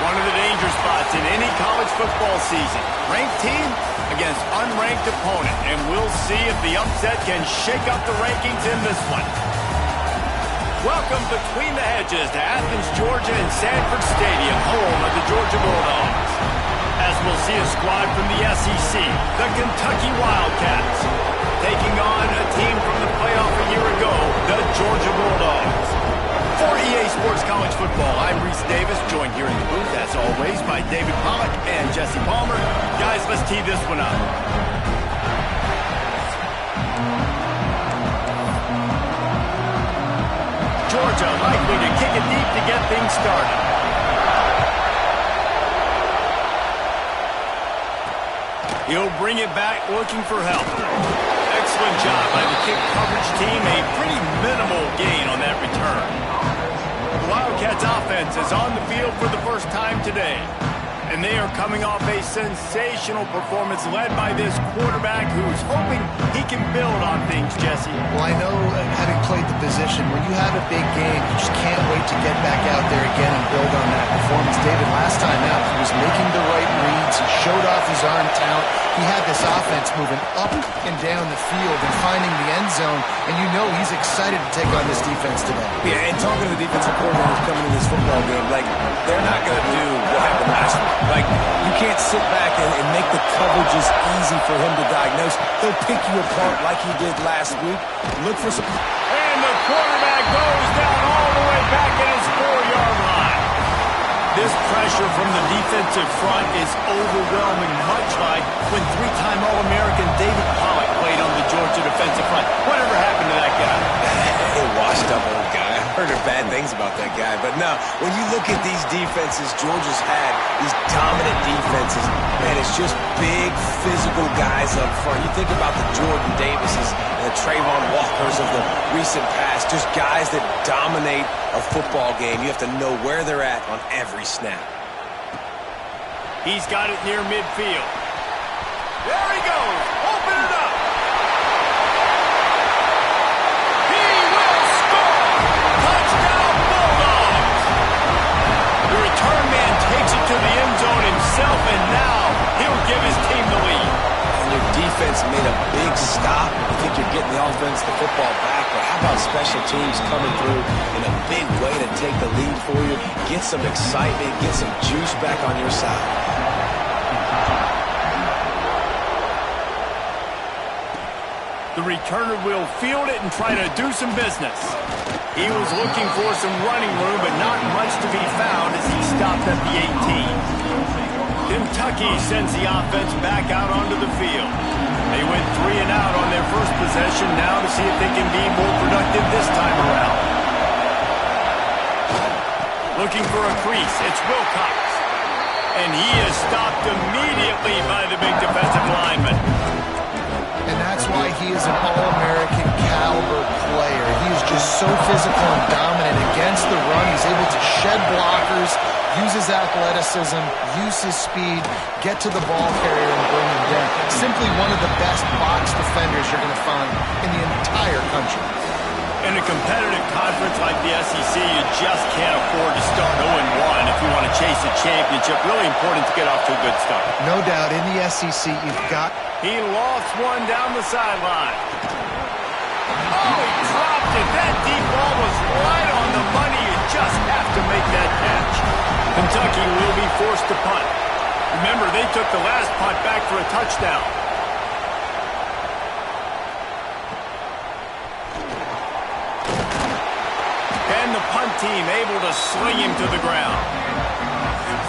One of the danger spots in any college football season. Ranked team against unranked opponent. And we'll see if the upset can shake up the rankings in this one. Welcome between the hedges to Athens, Georgia and Sanford Stadium, home of the Georgia Bulldogs. As we'll see a squad from the SEC, the Kentucky Wildcats, taking on a team from the playoff a year ago, the Georgia Bulldogs. For EA Sports College Football, I'm Reese Davis, joined here in the booth, as always, by David Pollack and Jesse Palmer. Guys, let's tee this one up. Georgia likely to kick it deep to get things started. He'll bring it back looking for help. Excellent job by the kick coverage team. A pretty minimal gain on that return. The Wildcats offense is on the field for the first time today. And they are coming off a sensational performance led by this quarterback who's hoping he can build on things, Jesse. Well, I know, having played the position, when you have a big game, you just can't wait to get back out there again and build on that performance. David, last time out, he was making the right reads. He showed off his arm talent. He had this offense moving up and down the field and finding the end zone, and you know he's excited to take on this defense today. Yeah, and talking to the defensive coordinators coming in this football game, like, they're not going to do what happened last week. Like, you can't sit back and make the coverages easy for him to diagnose. He'll pick you apart like he did last week. Look for some... And the quarterback goes down all the way back at his 4-yard line. This pressure from the defensive front is overwhelming, much like when three-time All-American David Pollack played on the Georgia defensive front. Whatever happened to that guy? A washed-up old guy. I've heard bad things about that guy. But no, when you look at these defenses Georgia's had, these dominant defenses, man, it's just big, physical guys up front. You think about the Jordan Davises and the Trayvon Walkers of the recent past, just guys that dominate a football game. You have to know where they're at on every snap. He's got it near midfield. There he goes. Open it up. He will score. Touchdown Bulldogs. The return man takes it to the end zone himself, and now he'll give his team the lead. And your defense made a big stop. I think you're getting the offense, the football back, but how about special teams coming through in a big way to take the lead for you, get some excitement, get some juice back on your side. The returner will field it and try to do some business. He was looking for some running room, but not much to be found as he stopped at the 18. Kentucky sends the offense back out onto the field. They went 3 and out on their first possession, now to see if they can be more productive this time around. Looking for a crease, it's Wilcox. And he is stopped immediately by the big defensive lineman. And that's why he is an All-American caliber player. He is just so physical and dominant against the run. He's able to shed blockers, use his athleticism, use his speed, get to the ball carrier and bring him down. Simply one of the best box defenders you're going to find in the entire country. In a competitive conference like the SEC, you just can't afford to start 0-1 if you want to chase a championship. Really important to get off to a good start. No doubt, in the SEC, you've got... He lost one down the sideline. Oh, he dropped it. That deep ball was right on the money. You just have to make that catch. Kentucky will be forced to punt. Remember, they took the last punt back for a touchdown. And the punt team able to sling him to the ground.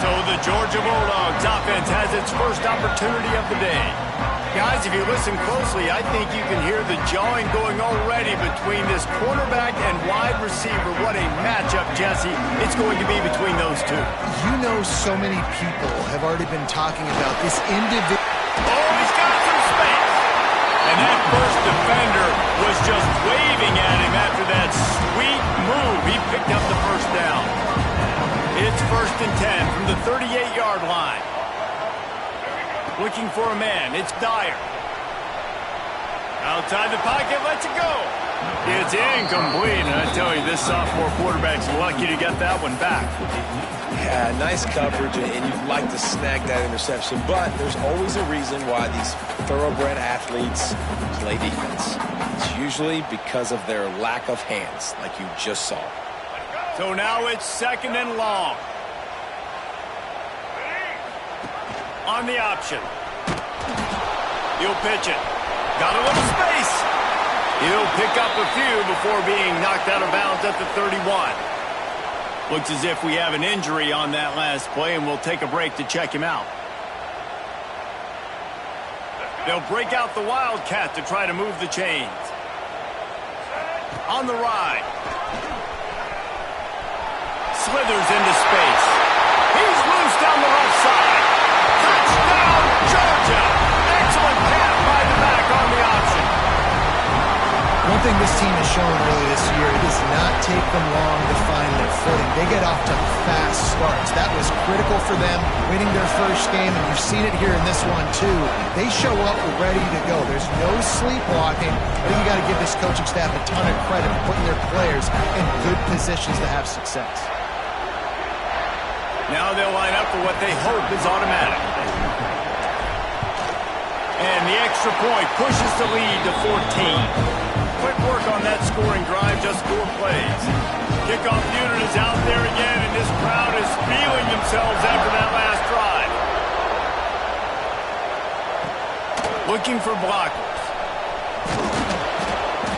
So the Georgia Bulldogs offense has its first opportunity of the day. Guys, if you listen closely, I think you can hear the jawing going already between this quarterback and wide receiver. What a matchup, Jesse, it's going to be between those two. You know, so many people have already been talking about this individual. Oh, he's got some space. And that first defender was just waving at him after that sweet move. He picked up the first down. It's 1st and 10 from the 38-yard line. Looking for a man. It's Dyer. Outside the pocket, lets it go. It's incomplete, and I tell you, this sophomore quarterback's lucky to get that one back. Yeah, nice coverage, and you'd like to snag that interception, but there's always a reason why these thoroughbred athletes play defense. It's usually because of their lack of hands, like you just saw. So now it's 2nd and long. On the option. He'll pitch it. Got a little space. He'll pick up a few before being knocked out of bounds at the 31. Looks as if we have an injury on that last play, and we'll take a break to check him out. They'll break out the Wildcat to try to move the chains. On the ride. Slithers into space. He's loose down the left side. Touchdown, Georgia! Excellent pass by the back on the option. One thing this team has shown really this year, it does not take them long to find their footing. They get off to fast starts. That was critical for them winning their first game, and you've seen it here in this one too. They show up ready to go. There's no sleepwalking. I think you got to give this coaching staff a ton of credit for putting their players in good positions to have success. Now they'll line up for what they hope is automatic. And the extra point pushes the lead to 14. Quick work on that scoring drive, just 4 plays. Kickoff unit is out there again, and this crowd is feeling themselves after that last drive. Looking for blockers.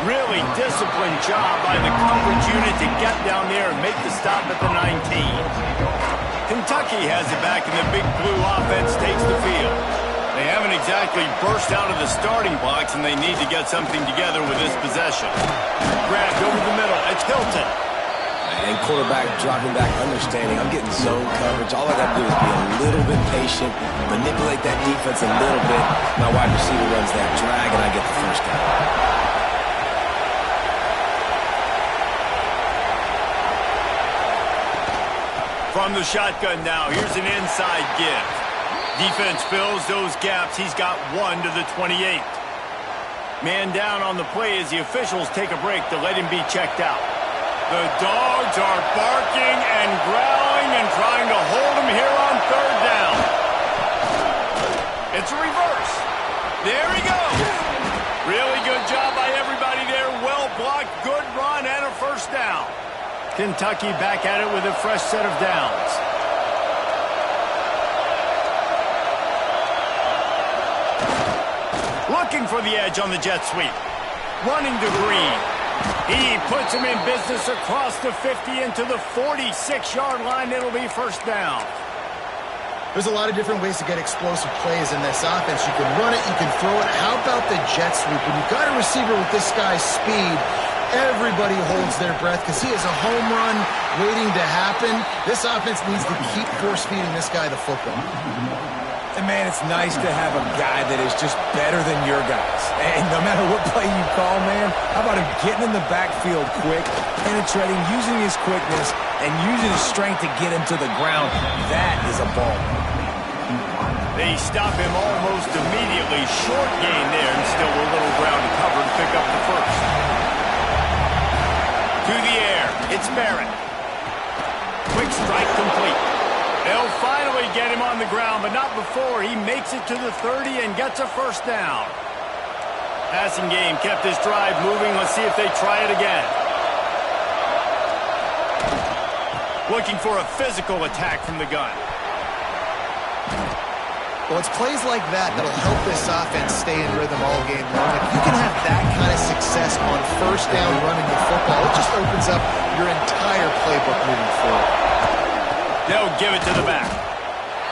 Really disciplined job by the coverage unit to get down there and make the stop at the 19. Kentucky has it back, and the Big Blue offense takes the field. They haven't exactly burst out of the starting blocks, and they need to get something together with this possession. Grabbed over the middle. It's Hilton. And quarterback dropping back, understanding I'm getting zone coverage. All I got to do is be a little bit patient, manipulate that defense a little bit. My wide receiver runs that drag, and I get the first down. From the shotgun now, here's an inside give. Defense fills those gaps. He's got 1 to the 28. Man down on the play as the officials take a break to let him be checked out. The Dogs are barking and growling and trying to hold him here on 3rd down. It's a reverse. There he goes. Really good job by everybody there. Well blocked, good run, and a first down. Kentucky back at it with a fresh set of downs. Looking for the edge on the jet sweep. Running to Green. He puts him in business across the 50 into the 46-yard line. It'll be first down. There's a lot of different ways to get explosive plays in this offense. You can run it, you can throw it. How about the jet sweep? When you've got a receiver with this guy's speed, everybody holds their breath because he has a home run waiting to happen. This offense needs to keep force-feeding this guy the football. And, man, it's nice to have a guy that is just better than your guys. And no matter what play you call, man, how about him getting in the backfield quick, penetrating, using his quickness, and using his strength to get him to the ground? That is a ball. They stop him almost immediately. Short gain there, and still a little ground to cover to pick up the first. To the air, it's Barrett. Quick strike complete. They'll finally get him on the ground, but not before he makes it to the 30 and gets a first down. Passing game kept this drive moving. Let's see if they try it again. Looking for a physical attack from the gun. Well, it's plays like that that'll help this offense stay in rhythm all game long. If you can have that kind of success on first down running the football, it just opens up your entire playbook moving forward. They'll give it to the back.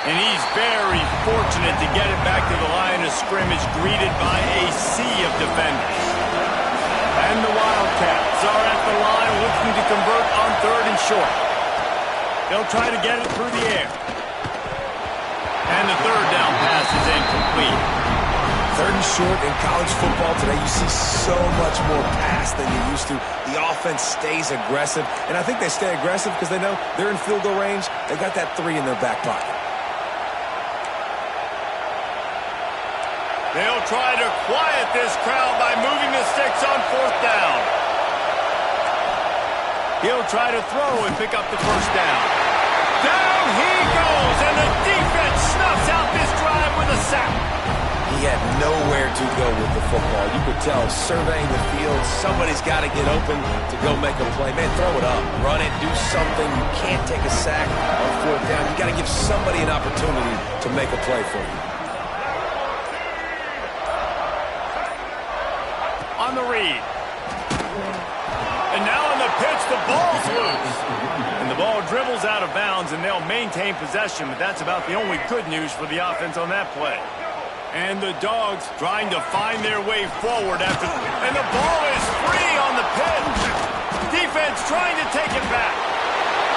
And he's very fortunate to get it back to the line of scrimmage, greeted by a sea of defenders. And the Wildcats are at the line looking to convert on 3rd and short. They'll try to get it through the air. And the 3rd down pass is incomplete. 3rd and short in college football today, you see so much more pass than you used to. The offense stays aggressive, and I think they stay aggressive because they know they're in field goal range. They got that 3 in their back pocket. They'll try to quiet this crowd by moving the sticks on 4th down. He'll try to throw and pick up the first down. Down he goes, and the defense snuffs out this drive with a sack. He had nowhere to go with the football. You could tell, surveying the field, somebody's got to get open to go make a play. Man, throw it up, run it, do something. You can't take a sack on fourth down. You got to give somebody an opportunity to make a play for you. On the read. And now on the pitch, the ball's loose. And the ball dribbles out of bounds, and they'll maintain possession, but that's about the only good news for the offense on that play. And the Dawgs trying to find their way forward after... And the ball is free on the pitch. Defense trying to take it back.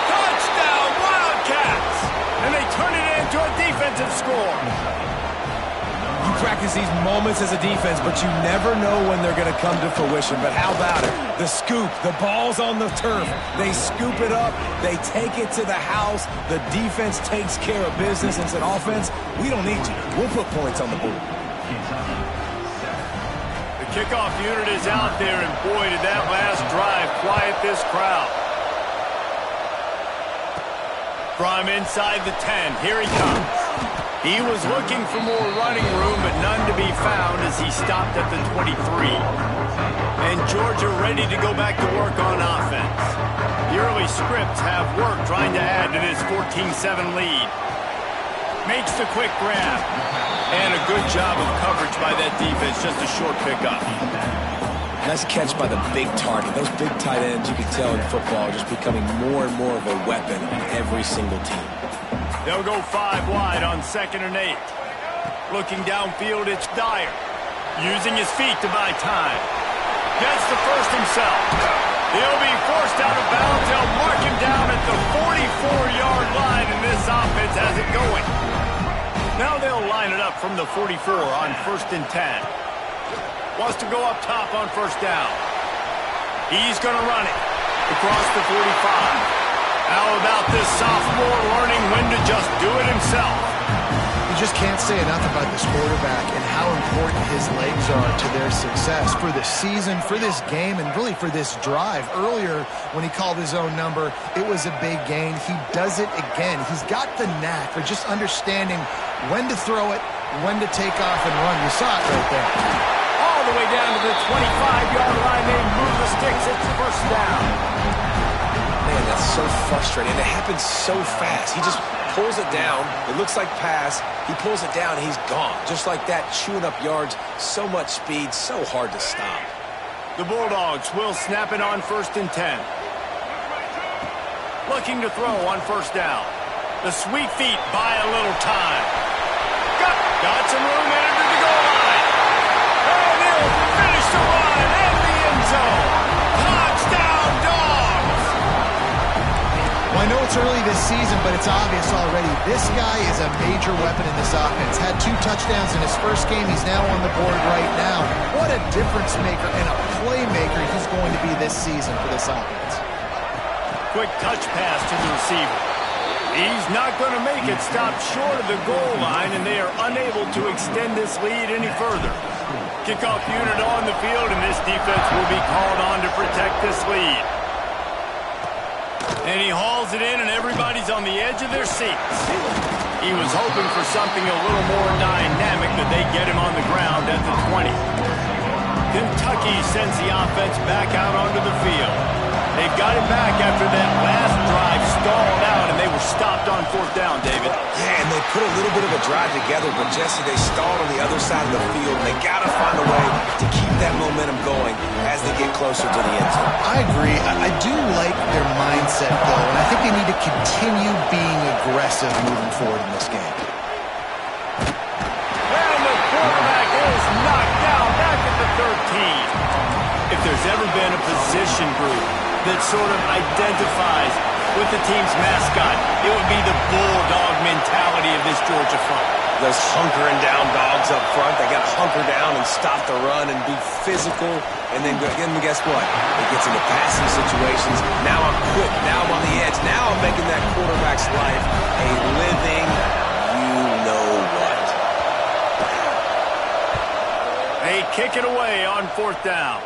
Touchdown, Wildcats! And they turn it into a defensive score. You practice these moments as a defense, but you never know when they're going to come to fruition. But how about it? The scoop, the ball's on the turf. They scoop it up. They take it to the house. The defense takes care of business and said, offense, we don't need you. We'll put points on the board. The kickoff unit is out there, and boy, did that last drive quiet this crowd. From inside the 10, here he comes. He was looking for more running room, but none to be found as he stopped at the 23. And Georgia ready to go back to work on offense. The early scripts have work trying to add to this 14-7 lead. Makes the quick grab. And a good job of coverage by that defense, just a short pickup. Nice catch by the big target. Those big tight ends, you can tell in football, are just becoming more and more of a weapon on every single team. They'll go 5 wide on 2nd and 8. Looking downfield, it's Dyer. Using his feet to buy time. Gets the first himself. He'll be forced out of bounds. They'll mark him down at the 44-yard line, and this offense has it going. Now they'll line it up from the 44 on 1st and 10. Wants to go up top on 1st down. He's going to run it across the 45. How about this sophomore learning when to just do it himself? You just can't say enough about this quarterback and how important his legs are to their success for the season, for this game, and really for this drive. Earlier, when he called his own number, it was a big gain. He does it again. He's got the knack for just understanding when to throw it, when to take off and run. You saw it right there. All the way down to the 25-yard line. They move the sticks. It's the first down. Man, that's so frustrating. And it happens so fast. He just pulls it down. It looks like pass. He pulls it down. He's gone. Just like that, chewing up yards. So much speed. So hard to stop. The Bulldogs will snap it on 1st and 10. Looking to throw on 1st down. The sweet feet buy a little time. Got some room entered the goal line. And he'll finish the run in the end zone. Touchdown, Dawgs! Well, I know it's early this season, but it's obvious already. This guy is a major weapon in this offense. Had 2 touchdowns in his first game. He's now on the board right now. What a difference maker and a playmaker he's going to be this season for this offense. Quick touch pass to the receiver. He's not going to make it. Stop short of the goal line, and they are unable to extend this lead any further. Kickoff unit on the field, and this defense will be called on to protect this lead. And he hauls it in, and everybody's on the edge of their seats. He was hoping for something a little more dynamic, but they get him on the ground at the 20. Kentucky sends the offense back out onto the field. They've got him back after that last drive stalled out, and they were stopped on 4th down, David. Yeah, and they put a little bit of a drive together, but Jesse, they stalled on the other side of the field, and they got to find a way to keep that momentum going as they get closer to the end zone. I agree. I do like their mindset, though, and I think they need to continue being aggressive moving forward in this game. And the quarterback is knocked down back at the 13. If there's ever been a position group that sort of identifies with the team's mascot, it would be the bulldog mentality of this Georgia front. Those hunkering down dogs up front, they got to hunker down and stop the run and be physical. And then guess what? It gets into passing situations. Now I'm quick. Now I'm on the edge. Now I'm making that quarterback's life a living you-know-what. They kick it away on 4th down.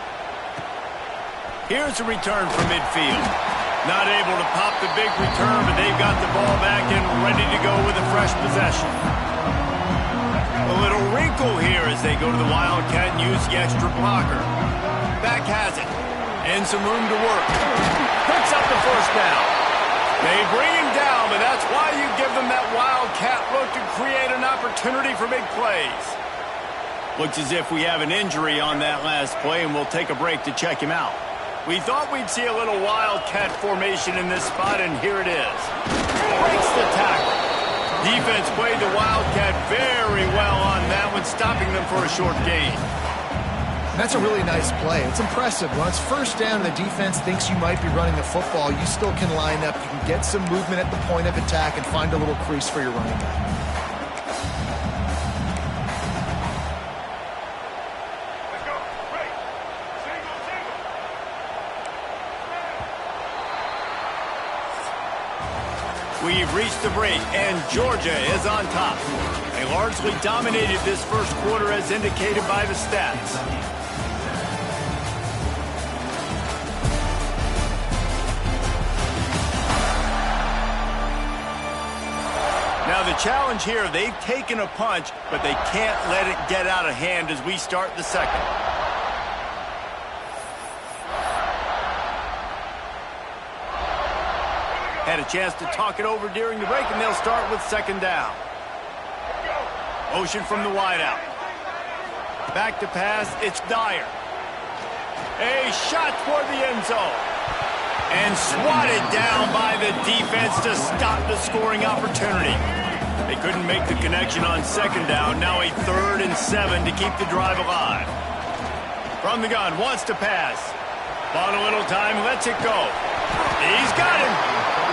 Here's a return from midfield. Not able to pop the big return, but they've got the ball back and ready to go with a fresh possession. A little wrinkle here as they go to the Wildcat and use the extra blocker. Back has it. And some room to work. Picks up the first down. They bring him down, but that's why you give them that Wildcat look to create an opportunity for big plays. Looks as if we have an injury on that last play, and we'll take a break to check him out. We thought we'd see a little Wildcat formation in this spot, and here it is. Breaks the tackle. Defense played the Wildcat very well on that one, stopping them for a short gain. That's a really nice play. It's impressive. When it's first down and the defense thinks you might be running the football, you still can line up. You can get some movement at the point of attack and find a little crease for your running back. We've reached the break, and Georgia is on top. They largely dominated this first quarter as indicated by the stats. Now the challenge here, they've taken a punch, but they can't let it get out of hand as we start the second. Had a chance to talk it over during the break, and they'll start with second down. Motion from the wideout. Back to pass, it's Dyer. A shot toward the end zone. And swatted down by the defense to stop the scoring opportunity. They couldn't make the connection on second down. Now a 3rd and 7 to keep the drive alive. From the gun, wants to pass. On a little time, lets it go. He's got him.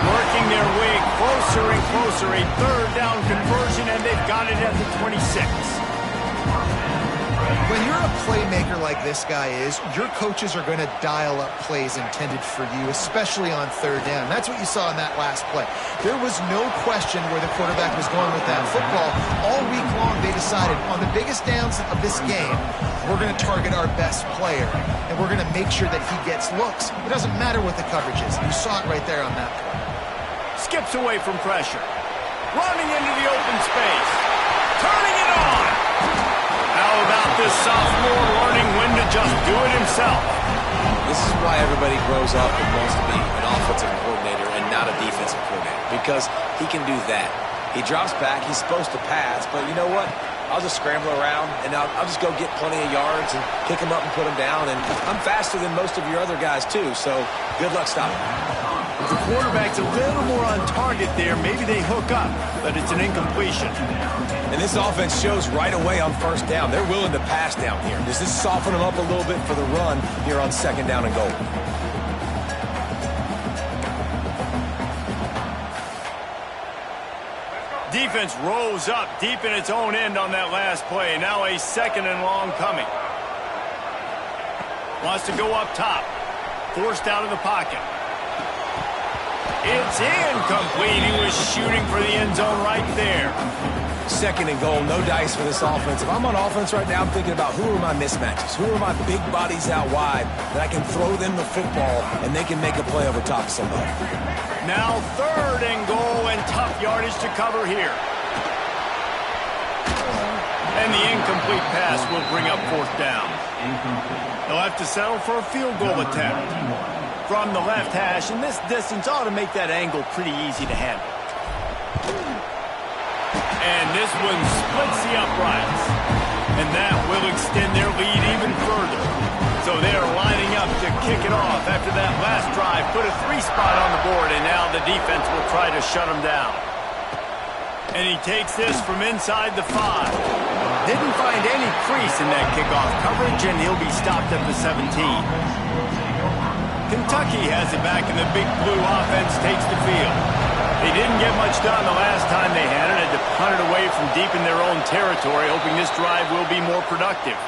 Working their way closer and closer. A 3rd down conversion, and they've got it at the 26. When you're a playmaker like this guy is, your coaches are going to dial up plays intended for you, especially on 3rd down. That's what you saw in that last play. There was no question where the quarterback was going with that football. All week long, they decided on the biggest downs of this game, we're going to target our best player, and we're going to make sure that he gets looks. It doesn't matter what the coverage is. You saw it right there on that play. Skips away from pressure. Running into the open space. Turning it on. How about this sophomore learning when to just do it himself? This is why everybody grows up and wants to be an offensive coordinator and not a defensive coordinator, because he can do that. He drops back, he's supposed to pass, but you know what? I'll just scramble around, and I'll just go get plenty of yards and pick him up and put him down, and I'm faster than most of your other guys too, so good luck stopping him. If the quarterback's a little more on target there, maybe they hook up, but it's an incompletion. And this offense shows right away on 1st down. They're willing to pass down here. Does this soften them up a little bit for the run here on 2nd down and goal? Defense rose up deep in its own end on that last play. Now a 2nd and long coming. Wants to go up top. Forced out of the pocket. It's incomplete. He was shooting for the end zone right there. 2nd and goal, no dice for this offense. If I'm on offense right now, I'm thinking about who are my mismatches? Who are my big bodies out wide that I can throw them the football and they can make a play over top of somebody? Now 3rd and goal and tough yardage to cover here. And the incomplete pass will bring up 4th down. They'll have to settle for a field goal attempt. From the left hash, and this distance ought to make that angle pretty easy to handle. And this one splits the uprights. And that will extend their lead even further. So they're lining up to kick it off after that last drive. Put a 3 spot on the board, and now the defense will try to shut them down. And he takes this from inside the 5. Didn't find any crease in that kickoff coverage, and he'll be stopped at the 17. Kentucky has it back, and the Big Blue offense takes the field. They didn't get much done the last time they had it. Had to punt it away from deep in their own territory, hoping this drive will be more productive.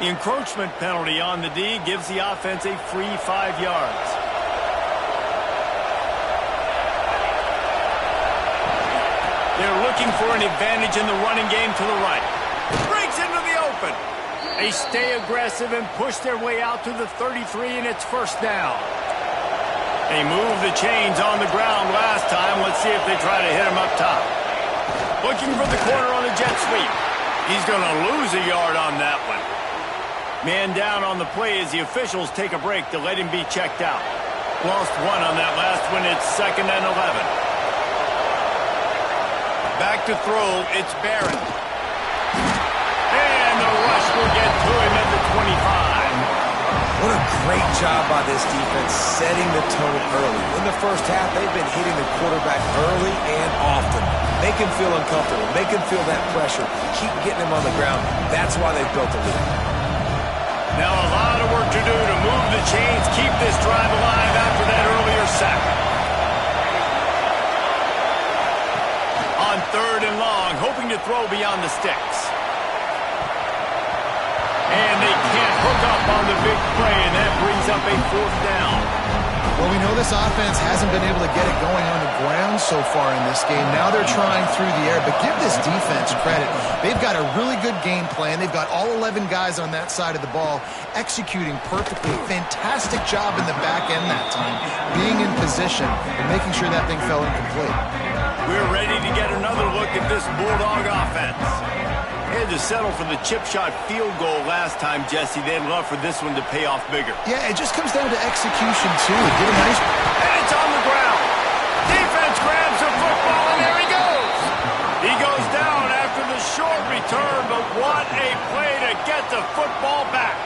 The encroachment penalty on the D gives the offense a free 5 yards. They're looking for an advantage in the running game to the right. Breaks into the open. They stay aggressive and push their way out to the 33, and it's first down. They moved the chains on the ground last time. Let's see if they try to hit him up top. Looking for the corner on the jet sweep. He's going to lose a yard on that one. Man down on the play as the officials take a break to let him be checked out. Lost one on that last one. It's 2nd and 11. Back to throw. It's Barrett. And the rush will get to him at the 25. What a great job by this defense setting the tone early. In the first half, they've been hitting the quarterback early and often. Make him feel uncomfortable. Make him feel that pressure. Keep getting him on the ground. That's why they've built the lead. Now a lot of work to do to move the chains, keep this drive alive after that earlier sack. On 3rd and long, hoping to throw beyond the sticks. And they can't hook up on the big play, and that brings up a 4th down. Well, we know this offense hasn't been able to get it going on the ground so far in this game. Now they're trying through the air, but give this defense credit. They've got a really good game plan. They've got all 11 guys on that side of the ball executing perfectly. Fantastic job in the back end that time, being in position and making sure that thing fell incomplete. We're ready to get another look at this Bulldog offense. They had to settle for the chip shot field goal last time, Jesse. They'd love for this one to pay off bigger. Yeah, it just comes down to execution, too. Get a nice... And it's on the ground. Defense grabs the football, and there he goes. He goes down after the short return, but what a play to get the football back.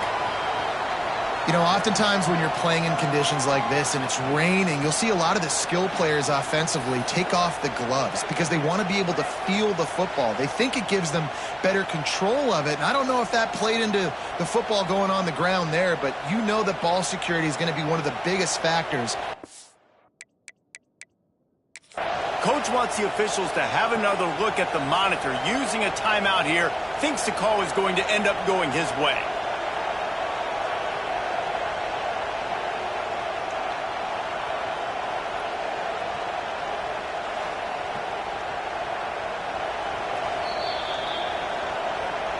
You know, oftentimes when you're playing in conditions like this and it's raining, you'll see a lot of the skill players offensively take off the gloves because they want to be able to feel the football. They think it gives them better control of it, and I don't know if that played into the football going on the ground there, but you know that ball security is going to be one of the biggest factors. Coach wants the officials to have another look at the monitor. Using a timeout here, thinks the call is going to end up going his way.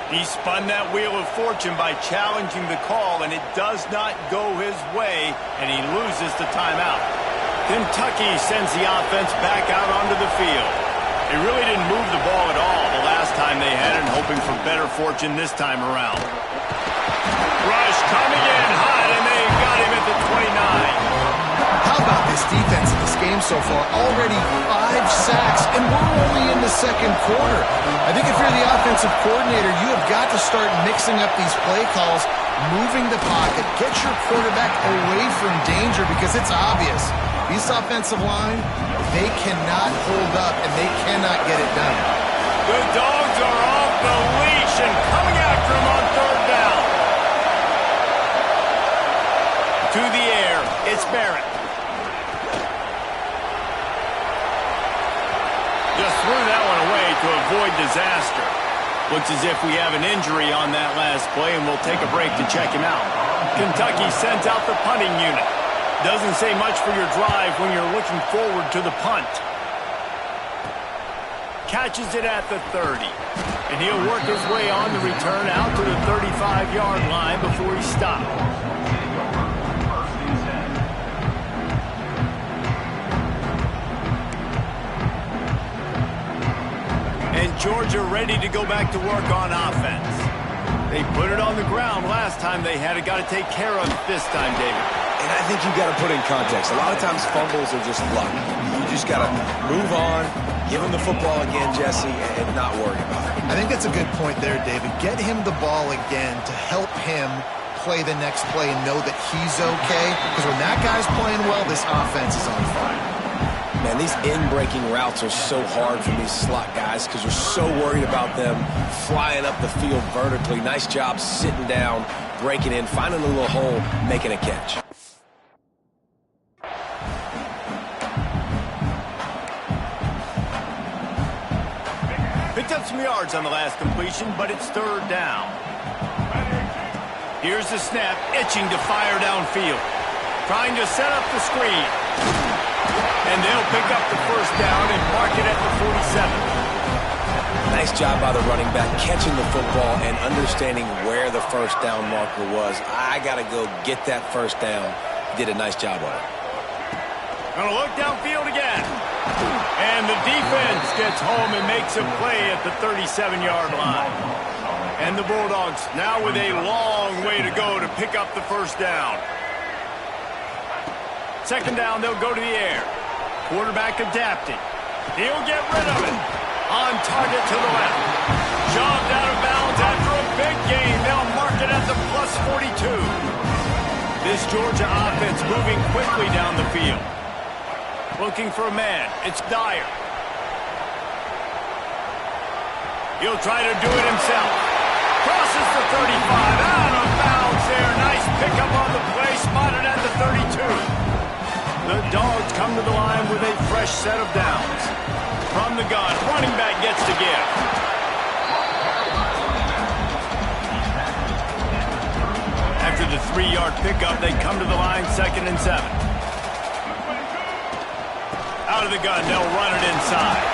He spun that wheel of fortune by challenging the call, and it does not go his way, and he loses the timeout. Kentucky sends the offense back out onto the field. They really didn't move the ball at all the last time they had it, hoping for better fortune this time around. Rush coming in hot, and they got him at the 29. How about this defense in this game so far? Already 5 sacks, and we're only in the 2nd quarter. I think if you're the offensive coordinator, you have got to start mixing up these play calls, moving the pocket, get your quarterback away from danger because it's obvious. This offensive line, they cannot hold up, and they cannot get it done. The Dogs are off the leash and coming after him on 3rd down. To the air, it's Barrett. Just threw that one away to avoid disaster. Looks as if we have an injury on that last play, and we'll take a break to check him out. Kentucky sends out the punting unit. Doesn't say much for your drive when you're looking forward to the punt. Catches it at the 30. And he'll work his way on the return out to the 35-yard line before he stopped. And Georgia ready to go back to work on offense. They put it on the ground last time they had it. Got to take care of it this time, David. And I think you've got to put in context. A lot of times fumbles are just luck. You just got to move on, give him the football again, Jesse, and not worry about it. I think that's a good point there, David. Get him the ball again to help him play the next play and know that he's okay. Because when that guy's playing well, this offense is on fire. Man, these in-breaking routes are so hard for these slot guys because you're so worried about them flying up the field vertically. Nice job sitting down, breaking in, finding a little hole, making a catch. Picked up some yards on the last completion, but it's 3rd down. Here's the snap, itching to fire downfield. Trying to set up the screen. And they'll pick up the 1st down and mark it at the 47. Nice job by the running back, catching the football and understanding where the first down marker was. I got to go get that first down. Did a nice job on it. Gonna look downfield again. And the defense gets home and makes a play at the 37-yard line. And the Bulldogs now with a long way to go to pick up the first down. Second down, they'll go to the air. Quarterback adapting. He'll get rid of it. On target to the left. Shoved out of bounds after a big gain. They'll mark it at the plus 42. This Georgia offense moving quickly down the field. Looking for a man. It's Dyer. He'll try to do it himself. Crosses the 35. Out of bounds there. Nice pickup on the play. Spotted at the 32. The Dogs come to the line with a fresh set of downs. From the gun, running back gets to give. After the 3-yard pickup, they come to the line 2nd and 7. Out of the gun, they'll run it inside.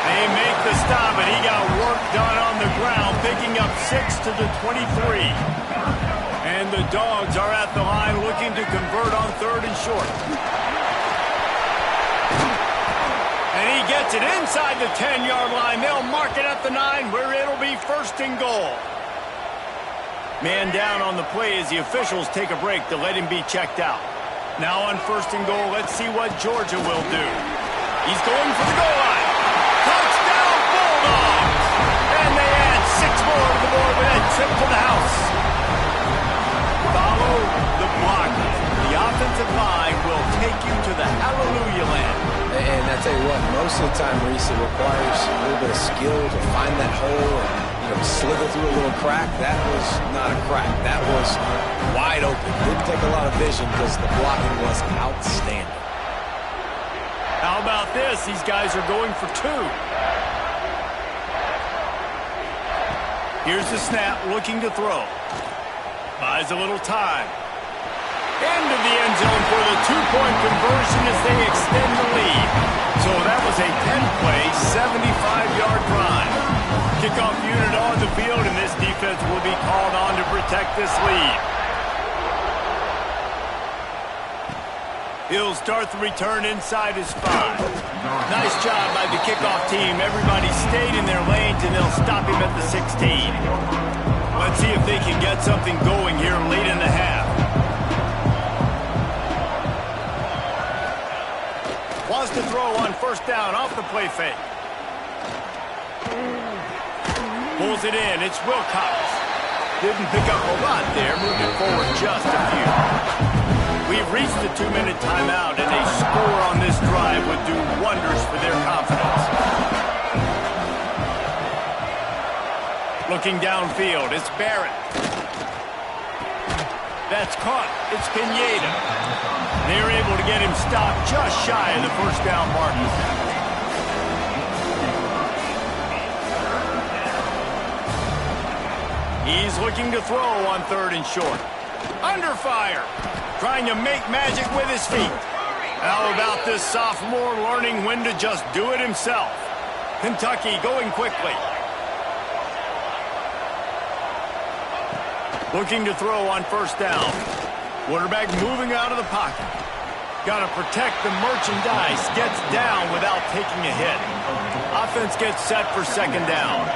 They make the stop, and he got work done on the ground, picking up 6 to the 23. And the Dogs are at the line looking to convert on 3rd and short. And he gets it inside the 10-yard line. They'll mark it at the 9 where it'll be 1st and goal. Man down on the play as the officials take a break to let him be checked out. Now on 1st and goal, let's see what Georgia will do. He's going for the goal line. Touchdown, Bulldogs! And they add 6 more to the board with that trip to the house. Follow the block. The offensive line will take you to the hallelujah land. And I tell you what, most of the time, Reese, it requires a little bit of skill to find that hole and, slither through a little crack. That was not a crack. That was wide open. Didn't take a lot of vision because the blocking was outstanding. How about this? These guys are going for 2. Here's the snap, looking to throw. Buys a little time. Into the end zone for the 2-point conversion as they extend the lead. So that was a 10-play, 75-yard drive. Kickoff unit on the field, and this defense will be called on to protect this lead. He'll start the return inside his 5. Nice job by the kickoff team. Everybody stayed in their lanes, and they'll stop him at the 16. Let's see if they can get something going here late in the half. Wants to throw on 1st down off the play fake. Pulls it in. It's Wilcox. Didn't pick up a lot there. Moved it forward just a few. We've reached the 2-minute timeout, and a score on this drive would do wonders for their confidence. Looking downfield, it's Barrett. That's caught. It's Pineda. They're able to get him stopped just shy of the 1st down marker. He's looking to throw on 3rd and short. Under fire. Trying to make magic with his feet. How about this sophomore learning when to just do it himself? Kentucky going quickly. Looking to throw on 1st down. Quarterback moving out of the pocket. Got to protect the merchandise. Gets down without taking a hit. Offense gets set for 2nd down.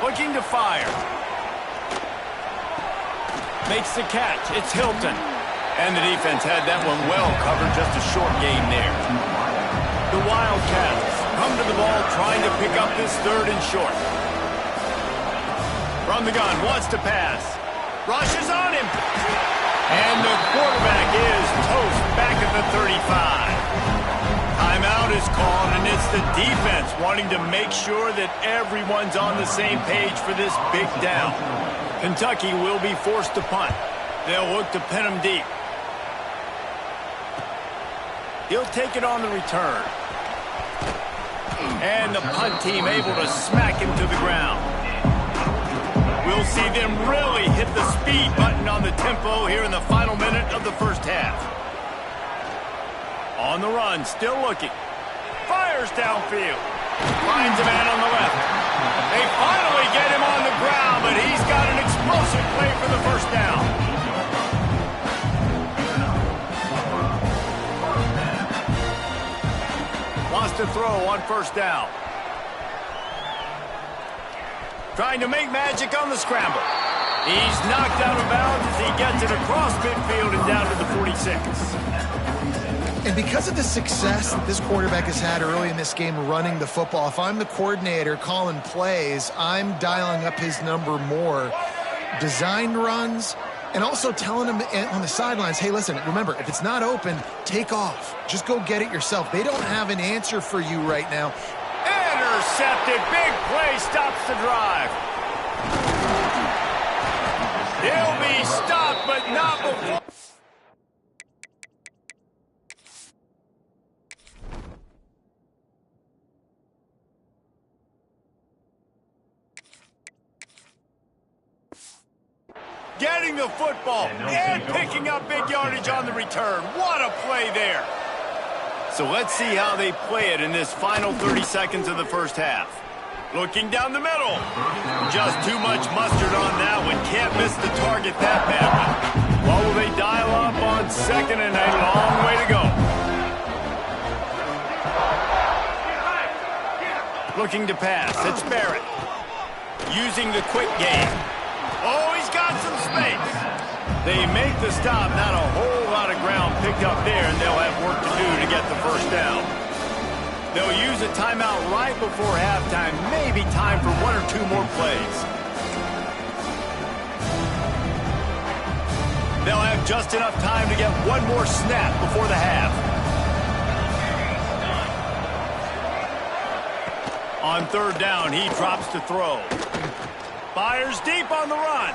Looking to fire. Makes the catch. It's Hilton. And the defense had that one well covered. Just a short gain there. The Wildcats come to the ball trying to pick up this 3rd and short. From the gun, wants to pass. Rushes on him. And the quarterback is toast back at the 35. Timeout is called, and it's the defense wanting to make sure that everyone's on the same page for this big down. Kentucky will be forced to punt. They'll look to pin him deep. He'll take it on the return. And the punt team able to smack him to the ground. We'll see them really hit the speed button on the tempo here in the final minute of the 1st half. On the run, still looking. Fires downfield. Finds a man on the left. They finally get him on the ground, but he's got an explosive play for the first down. Wants to throw on first down. Trying to make magic on the scramble. He's knocked out of bounds as he gets it across midfield and down to the 46. And because of the success that this quarterback has had early in this game running the football, if I'm the coordinator calling plays, I'm dialing up his number more. Design runs, and also telling him on the sidelines, hey, listen, remember, if it's not open, take off. Just go get it yourself. They don't have an answer for you right now. Intercepted. Big play stops the drive. He'll be stopped, but not before. Getting the football and picking up big yardage on the return. What a play there. So let's see how they play it in this final 30 seconds of the first half. Looking down the middle. Just too much mustard on that one. Can't miss the target that badly. What will they dial up on second and a long way to go? Looking to pass. It's Barrett. Using the quick game. Oh, he's got some space. They make the stop. Not a whole lot of ground picked up there, and they'll have work to do to get the first down. They'll use a timeout right before halftime. Maybe time for one or two more plays. They'll have just enough time to get one more snap before the half. On third down, he drops to throw. Fires deep on the run.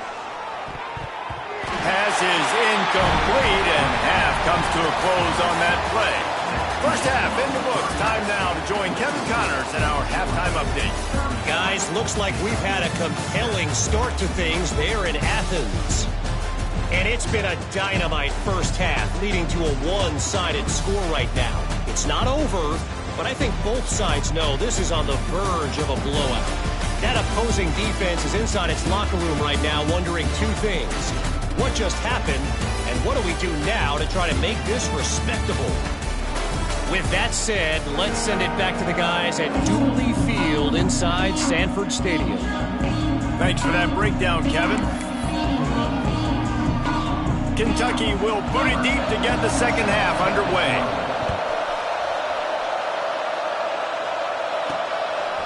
Pass is incomplete, and half comes to a close on that play. First half in the books. Time now to join Kevin Connors in our halftime update. Guys, looks like we've had a compelling start to things there in Athens. And it's been a dynamite first half, leading to a one-sided score right now. It's not over, but I think both sides know this is on the verge of a blowout. That opposing defense is inside its locker room right now wondering two things. What just happened, and what do we do now to try to make this respectable? With that said, let's send it back to the guys at Dooley Field inside Sanford Stadium. Thanks for that breakdown, Kevin. Kentucky will boot it deep to get the second half underway.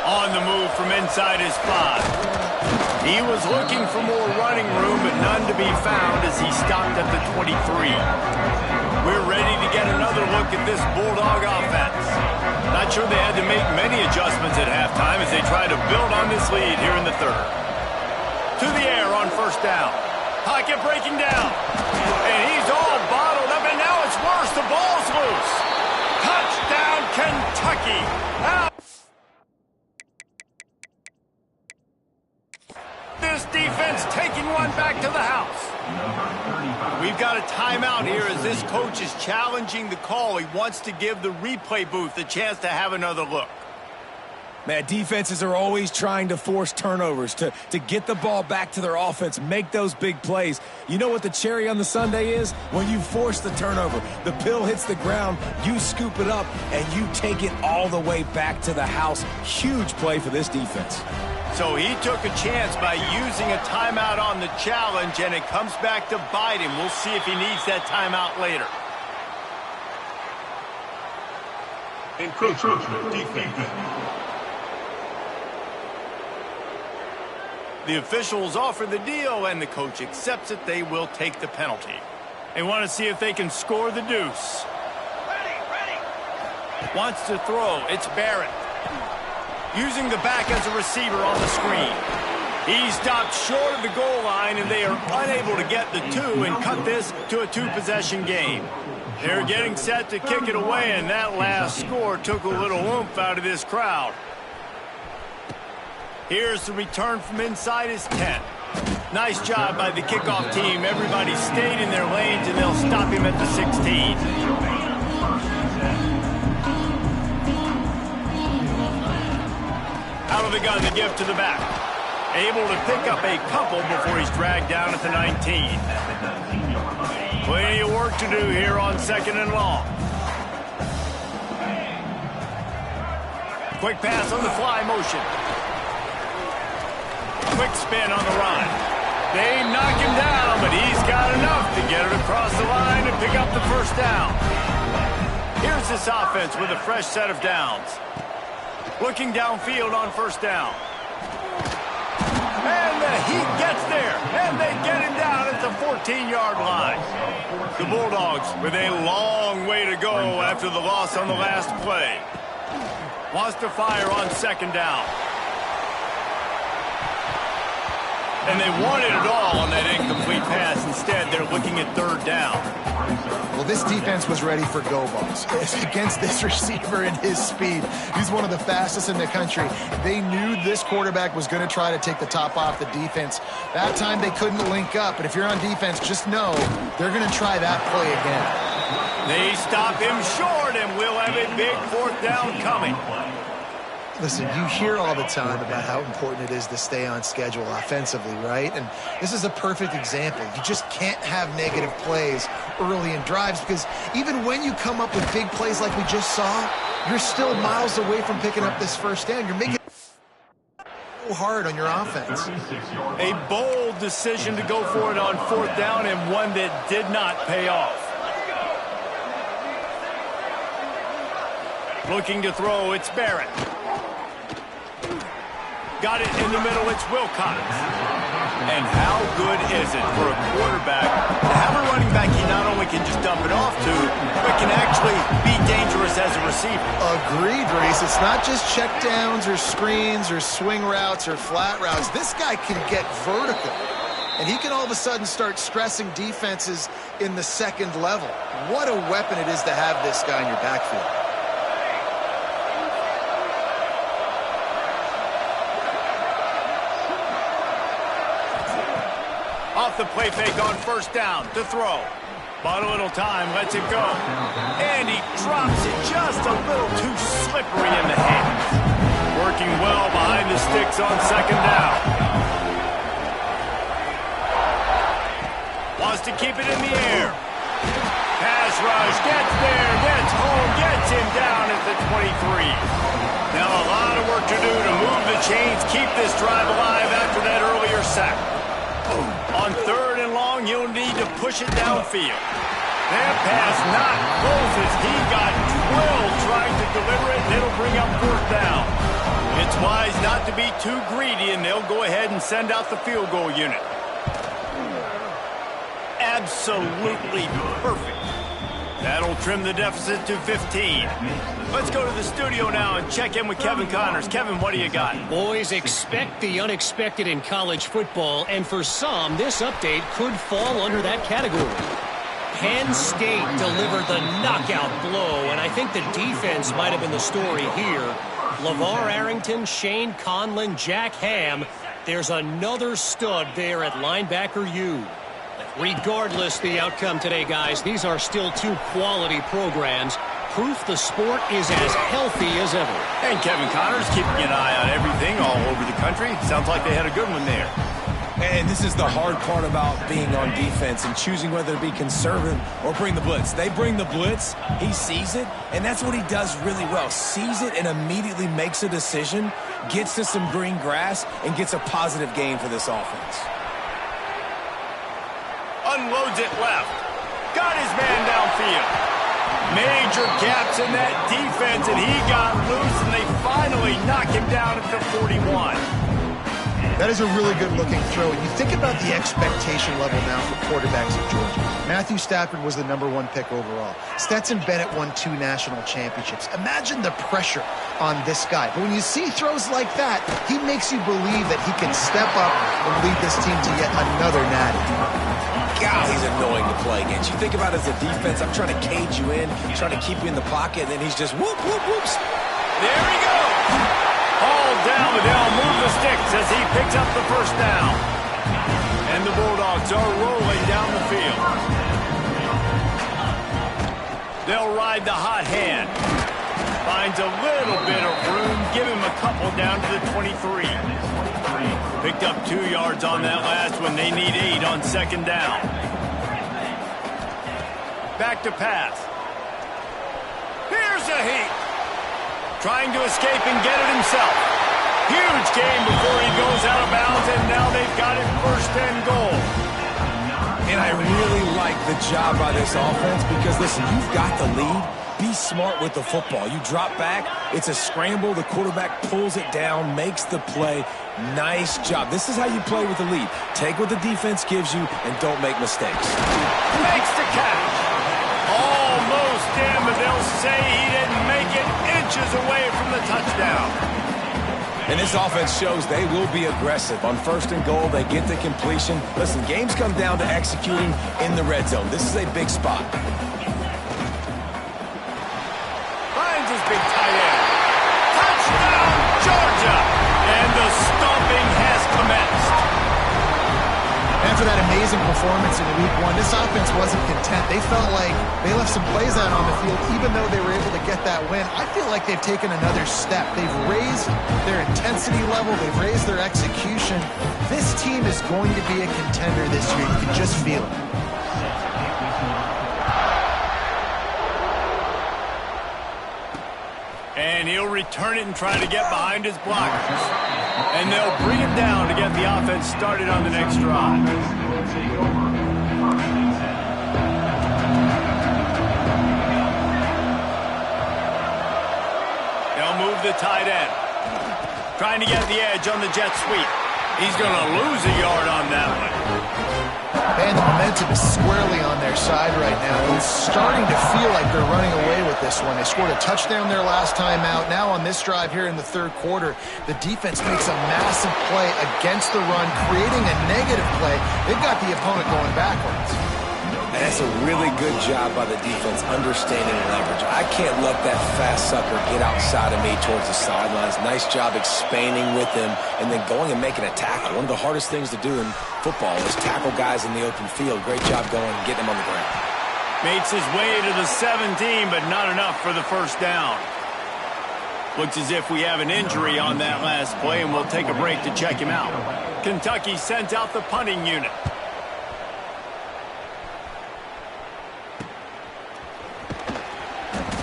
On the move from inside his 5. He was looking for more running room, but none to be found as he stopped at the 23. We're ready to get another look at this Bulldog offense. Not sure they had to make many adjustments at halftime as they try to build on this lead here in the third. To the air on first down. Pocket breaking down. And he's all bottled up, and now it's worse. The ball's loose. Touchdown, Kentucky. Out. This defense taking one back to the house. We've got a timeout here as this coach is challenging the call. He wants to give the replay booth a chance to have another look. Man, defenses are always trying to force turnovers, to get the ball back to their offense, make those big plays. You know what the cherry on the sundae is? When you force the turnover, the pill hits the ground, you scoop it up, and you take it all the way back to the house. Huge play for this defense. So he took a chance by using a timeout on the challenge, and it comes back to bite him. We'll see if he needs that timeout later. Encroachment defense. The officials offer the deal, and the coach accepts it. They will take the penalty. They want to see if they can score the deuce. Ready. Wants to throw. It's Barrett. Using the back as a receiver on the screen. He stopped short of the goal line, and they are unable to get the two and cut this to a two-possession game. They're getting set to kick it away, and that last score took a little oomph out of this crowd. Here's the return from inside his 10. Nice job by the kickoff team. Everybody stayed in their lanes, and they'll stop him at the 16. Out of the gun to give to the back. Able to pick up a couple before he's dragged down at the 19. Plenty of work to do here on 2nd and long. Quick pass on the fly motion. Quick spin on the run. They knock him down, but he's got enough to get it across the line and pick up the first down. Here's this offense with a fresh set of downs. Looking downfield on first down. And he gets there, and they get him down at the 14-yard line. The Bulldogs with a long way to go after the loss on the last play. Wants to fire on 2nd down. And they wanted it all on that incomplete pass. Instead, they're looking at 3rd down. Well, this defense was ready for go-balls. Against this receiver and his speed, he's one of the fastest in the country. They knew this quarterback was going to try to take the top off the defense. That time they couldn't link up, but if you're on defense, just know they're going to try that play again. They stop him short, and we'll have a big 4th down coming. Listen, you hear all the time about how important it is to stay on schedule offensively, right? And this is a perfect example. You just can't have negative plays early in drives because even when you come up with big plays like we just saw, you're still miles away from picking up this first down. You're making it so hard on your offense. A bold decision to go for it on 4th down and one that did not pay off. Looking to throw, it's Barrett. Got it in the middle, it's Wilcox. And how good is it for a quarterback to have a running back he not only can just dump it off to, but can actually be dangerous as a receiver? Agreed, Reese. It's not just check downs or screens or swing routes or flat routes. This guy can get vertical. And he can all of a sudden start stressing defenses in the 2nd level. What a weapon it is to have this guy in your backfield. Off the play fake on 1st down to throw. But a little time, lets it go. And he drops it just a little too slippery in the hands. Working well behind the sticks on 2nd down. Wants to keep it in the air. Pass rush, gets there, gets home, gets him down at the 23. Now a lot of work to do to move the chains, keep this drive alive after that earlier sack. On 3rd and long, you'll need to push it downfield. That pass not close as he got drilled trying to deliver it, and it'll bring up 4th down. It's wise not to be too greedy, and they'll go ahead and send out the field goal unit. Absolutely perfect. That'll trim the deficit to 15. Let's go to the studio now and check in with Kevin Connors. Kevin, what do you got? Boys, expect the unexpected in college football, and for some, this update could fall under that category. Penn State delivered the knockout blow, and I think the defense might have been the story here. LeVar Arrington, Shane Conlon, Jack Ham. There's another stud there at linebacker U. Regardless the outcome today, guys, these are still 2 quality programs. Proof the sport is as healthy as ever. And Kevin Connors keeping an eye on everything all over the country. Sounds like they had a good one there. And this is the hard part about being on defense and choosing whether to be conservative or bring the blitz. They bring the blitz, he sees it, and that's what he does really well. Sees it and immediately makes a decision, gets to some green grass, and gets a positive gain for this offense. Unloads it left. Got his man downfield. Major gaps in that defense, and he got loose, and they finally knock him down at the 41. That is a really good-looking throw. And you think about the expectation level now for quarterbacks at Georgia. Matthew Stafford was the #1 pick overall. Stetson Bennett won 2 national championships. Imagine the pressure on this guy. But when you see throws like that, he makes you believe that he can step up and lead this team to yet another natty. God, he's annoying to play against. You think about it as a defense, I'm trying to cage you in, trying to keep you in the pocket, and then he's just whoop, whoop, whoops. There he goes. All down, but they'll move the sticks as he picks up the first down. And the Bulldogs are rolling down the field. They'll ride the hot hand. Finds a little bit of room. Give him a couple down to the 23. Picked up 2 yards on that last one. They need 8 on second down. Back to pass. Here's a heat. Trying to escape and get it himself. Huge gain before he goes out of bounds, and now they've got it first and goal. And I really like the job by this offense because, listen, you've got the lead. Be smart with the football. You drop back, it's a scramble. The quarterback pulls it down, makes the play. Nice job. This is how you play with the lead. Take what the defense gives you and don't make mistakes. Makes the catch. Almost in, but they'll say he didn't make it, inches away from the touchdown. And this offense shows they will be aggressive. On first and goal, they get the completion. Listen, games come down to executing in the red zone. This is a big spot. Finds his big tight end. Touchdown, Georgia! And the stomping has commenced. After that amazing performance in Week 1, this offense wasn't content. They felt like they left some plays out on the field, even though they were able to get that win. I feel like they've taken another step. They've raised their intensity level. They've raised their execution. This team is going to be a contender this year. You can just feel it. And he'll return it and try to get behind his blockers. And they'll bring him down to get the offense started on the next drive. They'll move the tight end. Trying to get the edge on the jet sweep. He's going to lose a yard on that one. Man, the momentum is squarely on their side right now. It's starting to feel like they're running away with this one. They scored a touchdown their last time out. Now on this drive here in the third quarter, the defense makes a massive play against the run, creating a negative play. They've got the opponent going backwards. And that's a really good job by the defense, understanding leverage. I can't let that fast sucker get outside of me towards the sidelines. Nice job expanding with him and then going and making a tackle. One of the hardest things to do in football is tackle guys in the open field. Great job going and getting them on the ground. Makes his way to the 17, but not enough for the first down. Looks as if we have an injury on that last play, and we'll take a break to check him out. Kentucky sends out the punting unit.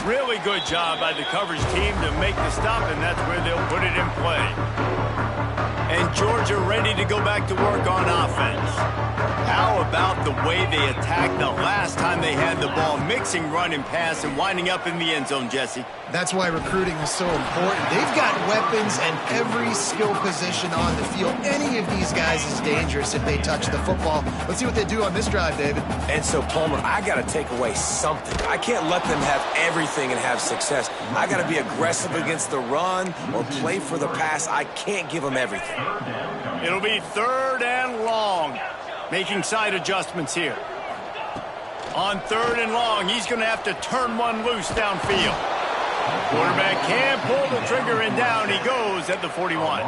Really good job by the coverage team to make the stop, and that's where they'll put it in play. And Georgia ready to go back to work on offense. How about the way they attacked the last time they had the ball, mixing run and pass and winding up in the end zone, Jesse? That's why recruiting is so important. They've got weapons in every skill position on the field. Any of these guys is dangerous if they touch the football. Let's see what they do on this drive, David. And so, Palmer, I got to take away something. I can't let them have everything and have success. I got to be aggressive against the run or play for the pass. I can't give them everything. It'll be third and long. Making side adjustments here. On third and long, he's going to have to turn one loose downfield. Quarterback can pull the trigger, and down he goes at the 41.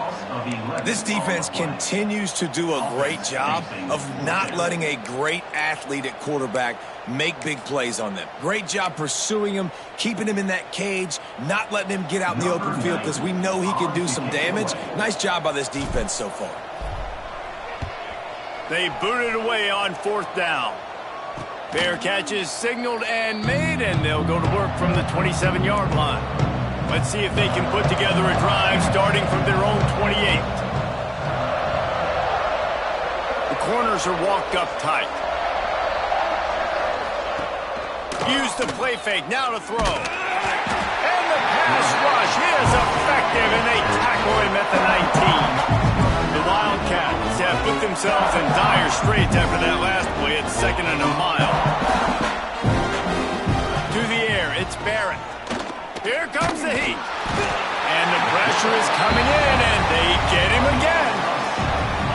This defense continues to do a great job of not letting a great athlete at quarterback make big plays on them. Great job pursuing him, keeping him in that cage, not letting him get out in the open field because we know he can do some damage. Nice job by this defense so far. They booted away on fourth down. Fair catch is signaled and made, and they'll go to work from the 27-yard line. Let's see if they can put together a drive starting from their own 28. The corners are walked up tight. Use the play fake, now to throw. And the pass rush is effective, and they tackle him at the 19. The Wildcats have put themselves in dire straits after that last play at second and a mile. To the air, it's Barrett. Here comes the heat. And the pressure is coming in, and they get him again.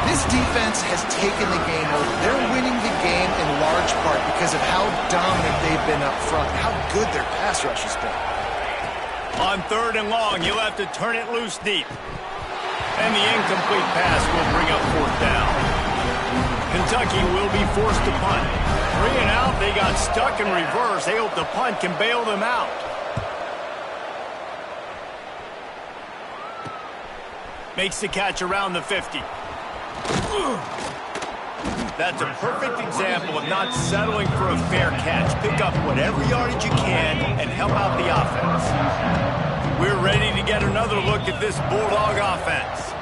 This defense has taken the game over. They're winning the game in large part because of how dominant they've been up front, how good their pass rush has been. On third and long, you'll have to turn it loose deep. And the incomplete pass will bring up fourth down. Kentucky will be forced to punt. 3 and out, they got stuck in reverse. They hope the punt can bail them out. Makes the catch around the 50. That's a perfect example of not settling for a fair catch. Pick up whatever yardage you can and help out the offense. We're ready to get another look at this Bulldog offense.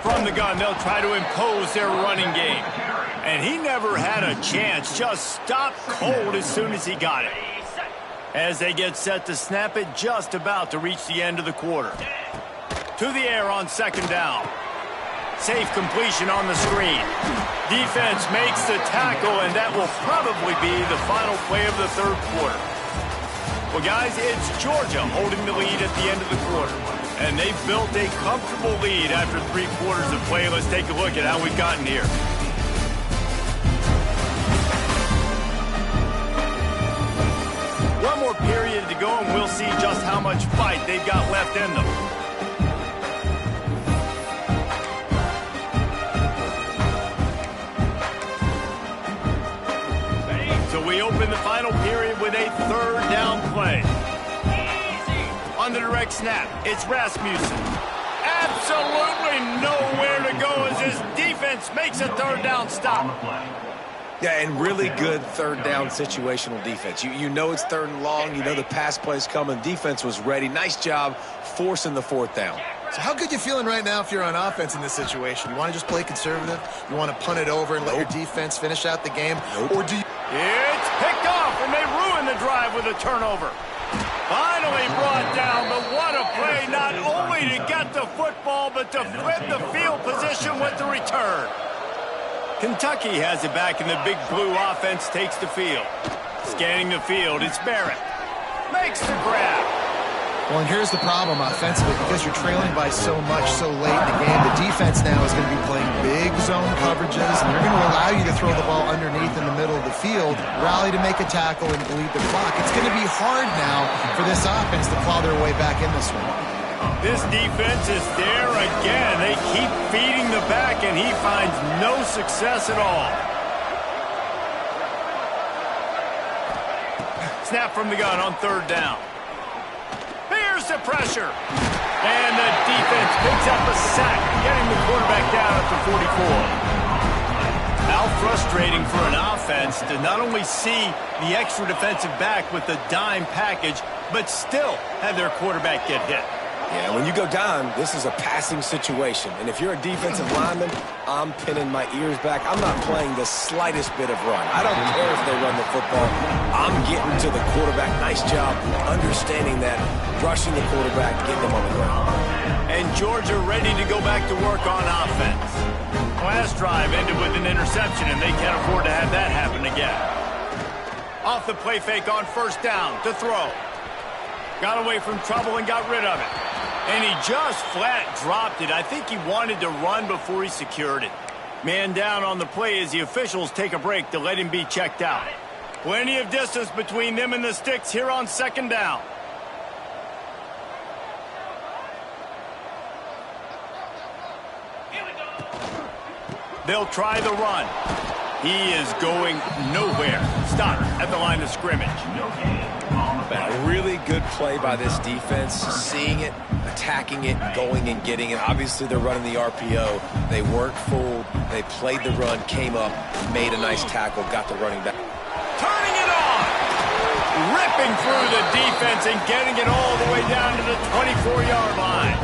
From the gun, they'll try to impose their running game. And he never had a chance. Just stopped cold as soon as he got it. As they get set to snap it, just about to reach the end of the quarter. To the air on second down. Safe completion on the screen. Defense makes the tackle, and that will probably be the final play of the third quarter. Well, guys, it's Georgia holding the lead at the end of the quarter. And they've built a comfortable lead after 3 quarters of play. Let's take a look at how we've gotten here. One more period to go, and we'll see just how much fight they've got left in them. So we open the final period with a third down play. On the direct snap, it's Rasmussen. Absolutely nowhere to go as his defense makes a third down stop. Yeah, and really good third down situational defense. You know it's third and long. You know the pass play's coming. Defense was ready. Nice job forcing the fourth down. So how good you feeling right now if you're on offense in this situation? You want to just play conservative? You want to punt it over and let your defense finish out the game? Or do you... It's picked off, and they ruin the drive with a turnover. Finally brought down, but what a play, not only to get the football, but to flip the field position with the return. Kentucky has it back, and the big blue offense takes the field. Scanning the field, it's Barrett. Makes the grab. Well, and here's the problem offensively. Because you're trailing by so much so late in the game, the defense now is going to be playing big zone coverages, and they're going to allow you to throw the ball underneath in the middle of the field, rally to make a tackle, and bleed the clock. It's going to be hard now for this offense to claw their way back in this one. This defense is there again. They keep feeding the back, and he finds no success at all. Snap from the gun on third down. Here's the pressure. And the defense picks up a sack, getting the quarterback down at the 44. How frustrating for an offense to not only see the extra defensive back with the dime package, but still have their quarterback get hit. Yeah, when you go down, this is a passing situation. And if you're a defensive lineman, I'm pinning my ears back. I'm not playing the slightest bit of run. I don't care if they run the football. I'm getting to the quarterback. Nice job understanding that, rushing the quarterback, getting them on the ground. And Georgia ready to go back to work on offense. Last drive ended with an interception, and they can't afford to have that happen again. Off the play fake on first down to throw. Got away from trouble and got rid of it. And he just flat dropped it. I think he wanted to run before he secured it. Man down on the play as the officials take a break to let him be checked out. Plenty of distance between them and the sticks here on second down. They'll try the run. He is going nowhere. Stop at the line of scrimmage. A really good play by this defense, seeing it, attacking it, going and getting it. Obviously, they're running the RPO. They weren't fooled. They played the run, came up, made a nice tackle, got the running back. Turning it on! Ripping through the defense and getting it all the way down to the 24-yard line.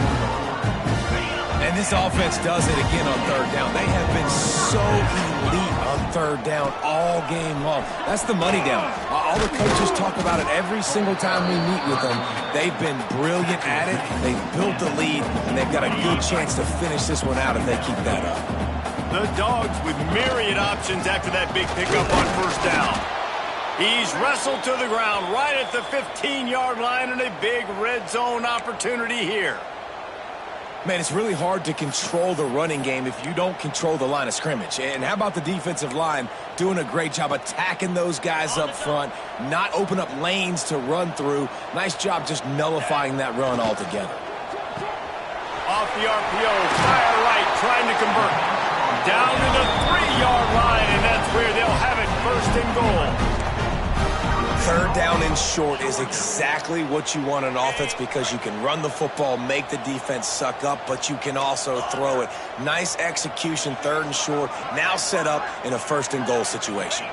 And this offense does it again on third down. They have been so elite on third down all game long. That's the money down. All the coaches talk about it every single time we meet with them. They've been brilliant at it. They've built the lead, and they've got a good chance to finish this one out if they keep that up. The Dawgs with myriad options after that big pickup on first down. He's wrestled to the ground right at the 15-yard line, and a big red zone opportunity here. Man, it's really hard to control the running game if you don't control the line of scrimmage. And how about the defensive line doing a great job attacking those guys up front, not open up lanes to run through. Nice job just nullifying that run altogether. Off the RPO, fire right, trying to convert. Down to the 3-yard line, and that's where they'll have it first and goal. Third down and short is exactly what you want on offense because you can run the football, make the defense suck up, but you can also throw it. Nice execution, third and short, now set up in a first and goal situation.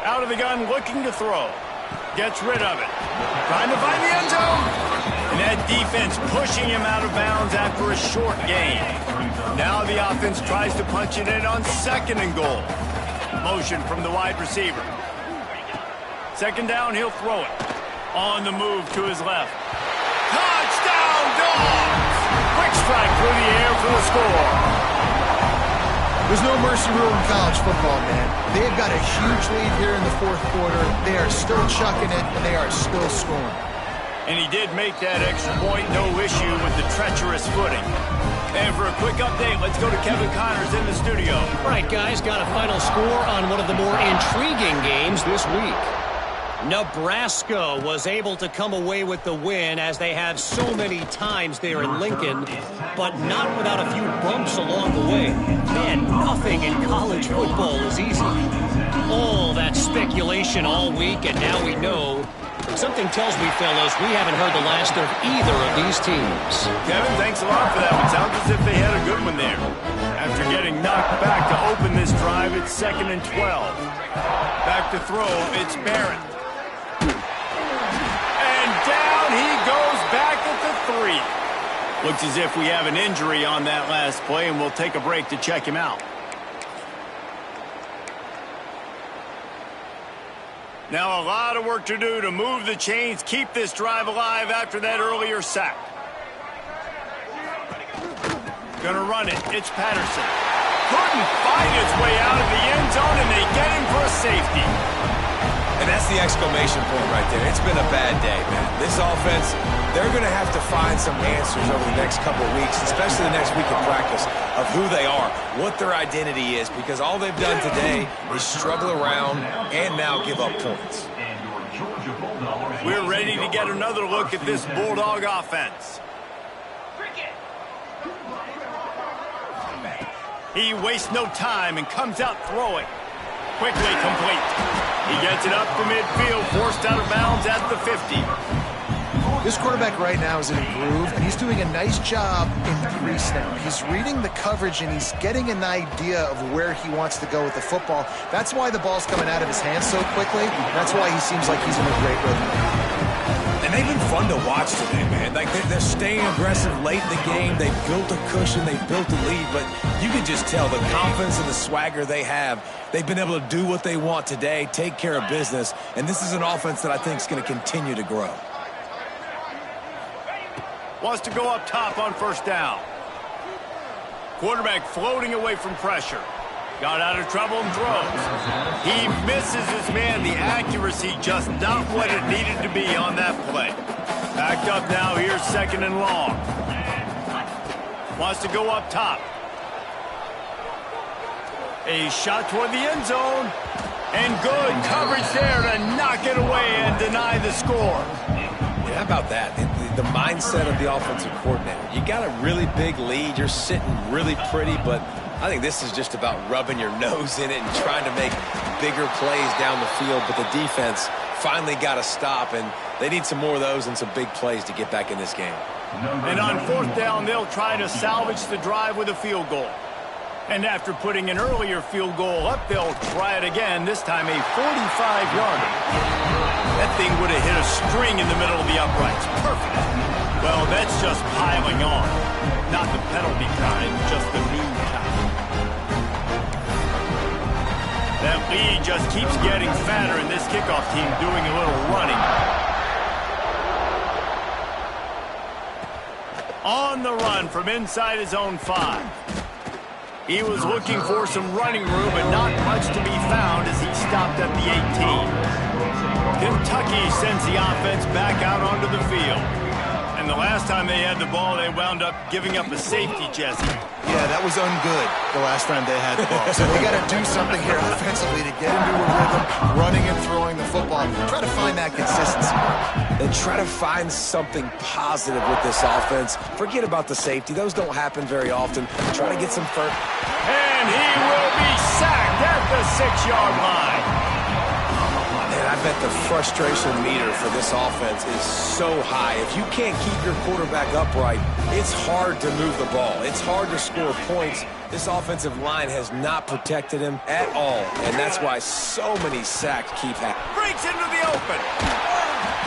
Out of the gun, looking to throw. Gets rid of it. Trying to find the end zone. And that defense pushing him out of bounds after a short gain. Now the offense tries to punch it in on second and goal. Motion from the wide receiver. Second down, he'll throw it. On the move to his left. Touchdown, Dawgs! Quick strike through the air for the score. There's no mercy rule in college football, man. They've got a huge lead here in the fourth quarter. They are still chucking it, and they are still scoring. And he did make that extra point, no issue with the treacherous footing. And for a quick update, let's go to Kevin Connors in the studio. All right, guys, got a final score on one of the more intriguing games this week. Nebraska was able to come away with the win as they have so many times there in Lincoln, but not without a few bumps along the way. Man, nothing in college football is easy. All that speculation all week, and now we know. Something tells me, fellas, we haven't heard the last of either of these teams. Kevin, thanks a lot for that one. Sounds as if they had a good one there. After getting knocked back to open this drive, it's 2nd and 12. Back to throw, it's Barrett. And down he goes back at the 3. Looks as if we have an injury on that last play, and we'll take a break to check him out. Now a lot of work to do to move the chains, keep this drive alive after that earlier sack. Gonna run it. It's Patterson. Couldn't find his way out of the end zone, and they get him for a safety. And that's the exclamation point right there. It's been a bad day, man. This offense, they're going to have to find some answers over the next couple of weeks, especially the next week of practice, of who they are, what their identity is, because all they've done today is struggle around and now give up points. We're ready to get another look at this Bulldog offense. He wastes no time and comes out throwing. Quickly complete. He gets it up to midfield, forced out of bounds at the 50. This quarterback right now is in a groove, and he's doing a nice job in pre-snap. He's reading the coverage, and he's getting an idea of where he wants to go with the football. That's why the ball's coming out of his hands so quickly. That's why he seems like he's in a great rhythm. And they've been fun to watch today, man. Like, they're staying aggressive late in the game. They've built a cushion. They've built a lead. But you can just tell the confidence and the swagger they have. They've been able to do what they want today, take care of business. And this is an offense that I think is going to continue to grow. Wants to go up top on first down. Quarterback floating away from pressure. Got out of trouble and throws. He misses his man. The accuracy just not what it needed to be on that play. Backed up now. Here's 2nd and long. Wants to go up top. A shot toward the end zone. And good coverage there to knock it away and deny the score. Yeah, how about that? The mindset of the offensive coordinator. You got a really big lead. You're sitting really pretty, but I think this is just about rubbing your nose in it and trying to make bigger plays down the field. But the defense finally got a stop, and they need some more of those and some big plays to get back in this game. And on 4th down, they'll try to salvage the drive with a field goal. And after putting an earlier field goal up, they'll try it again, this time a 45-yarder. That thing would have hit a string in the middle of the uprights. Perfect. Well, that's just piling on. Not the penalty kind, just the new kind. That lead just keeps getting fatter, and this kickoff team doing a little running. On the run from inside his own 5. He was looking for some running room, but not much to be found as he stopped at the 18. Kentucky sends the offense back out onto the field. And the last time they had the ball, they wound up giving up a safety, Jesse. Yeah, that was ungood the last time they had the ball. So they got to do something here offensively to get into a rhythm, running and throwing the football. Try to find that consistency. And try to find something positive with this offense. Forget about the safety. Those don't happen very often. Try to get some first. And he will be sacked at the 6-yard line. And I bet the frustration meter for this offense is so high. If you can't keep your quarterback upright, it's hard to move the ball. It's hard to score points. This offensive line has not protected him at all, and that's why so many sacks keep happening. Breaks into the open.